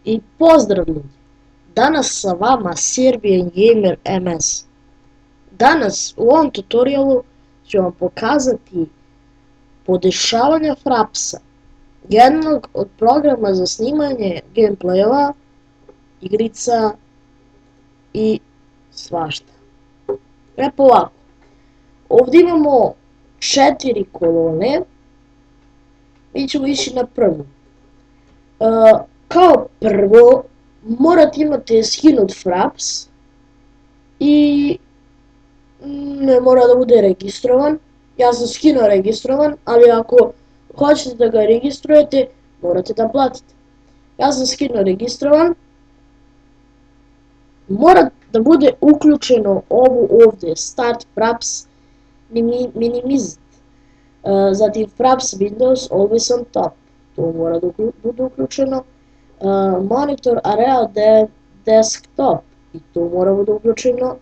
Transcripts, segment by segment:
I pozdrav ljudi! Danas sa vama Serbian Gamer MS. Danas u ovom tutorialu ću vam pokazati podešavanja Frapsa, jednog od programa za snimanje gameplayova, igrica i svašta. Lepo ovako, ovdje imamo 4 kolone, mi ćemo ići na prvu. Kao prvo, morate imati skinut Fraps i ne mora da bude registrovan. Ja sam skinuo registrovan, ali ako hoćete da ga registrujete, morate da platite. Ja sam skinuo registrovan. Mora da bude uključeno ovo ovdje, Start Fraps Minimized. Zatim Fraps Windows Always on Top, to mora da bude uključeno. Monitor Area Desktop, i to mora da bude uključeno.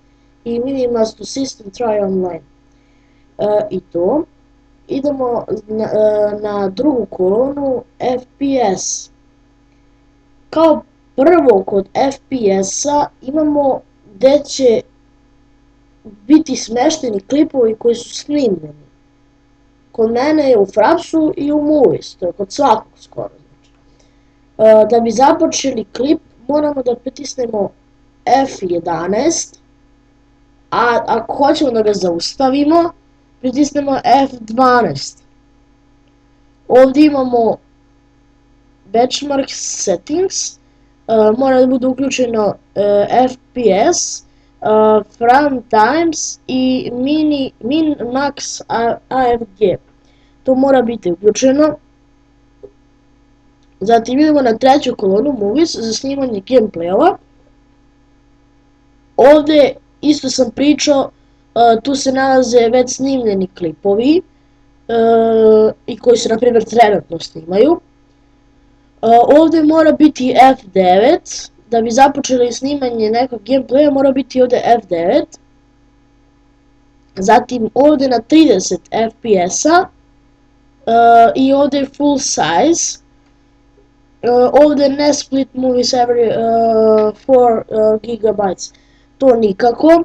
I Minimize to System Try Online, i to. Idemo na drugu kolonu, FPS. Kao prvo kod FPS-a imamo gdje će biti smešteni klipovi koji su snimljeni. Kod mene je u Frapsu i u Movies, to je kod svakog skoro. Da bi započeli klip moramo da pritisnemo F11, a ako hoćemo da ga zaustavimo, pritisnemo F12. Ovdje imamo Benchmark Settings, mora da bude uključeno FPS, Frame Times i Min Max AFG. To mora biti uključeno. Zatim idemo na treću kolonu Movies za snimanje gameplayova. Ovdje isto sam pričao, tu se nalaze već snimljeni klipovi i koji se na primjer trenutno snimaju. Ovdje mora biti F9, da bi započeli snimanje nekog gameplaya mora biti ovdje F9. Zatim ovdje na 30 FPS-a i ovdje full size. Ovdje ne split movies every 4 GB, to nikako.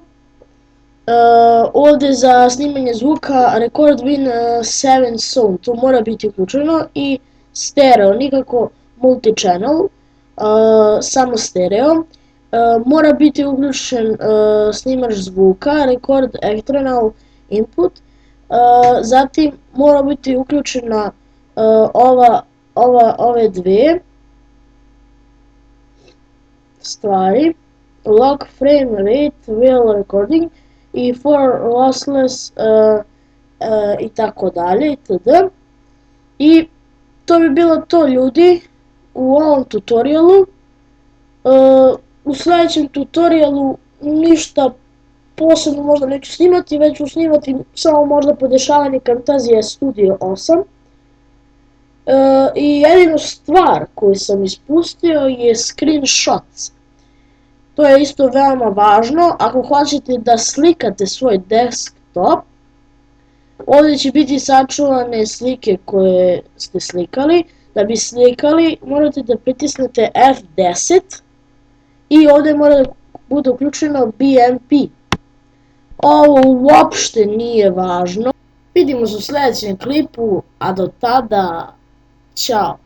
Ovdje za snimanje zvuka record win 7 sound, to mora biti uključeno. I stereo, nikako multi-channel, samo stereo. Mora biti uključen snimač zvuka, record external input. Zatim mora biti uključena ove dve stvari, lock frame rate while recording i for lossless i tako dalje itd. I to bi bilo to ljudi u ovom tutorialu. U sljedećem tutorialu ništa posebno možda neću snimati, već ću snimati samo možda podešavanje Camtasia Studio 8. I jedinu stvar koju sam ispustio je screenshots. To je isto veoma važno. Ako hoćete da slikate svoj desktop, ovdje će biti sačuvane slike koje ste slikali. Da bi slikali morate da pritisnete F10 i ovdje mora da bude uključeno BMP. Ovo uopšte nije važno. Vidimo se u sljedećem klipu, a do tada, ćao!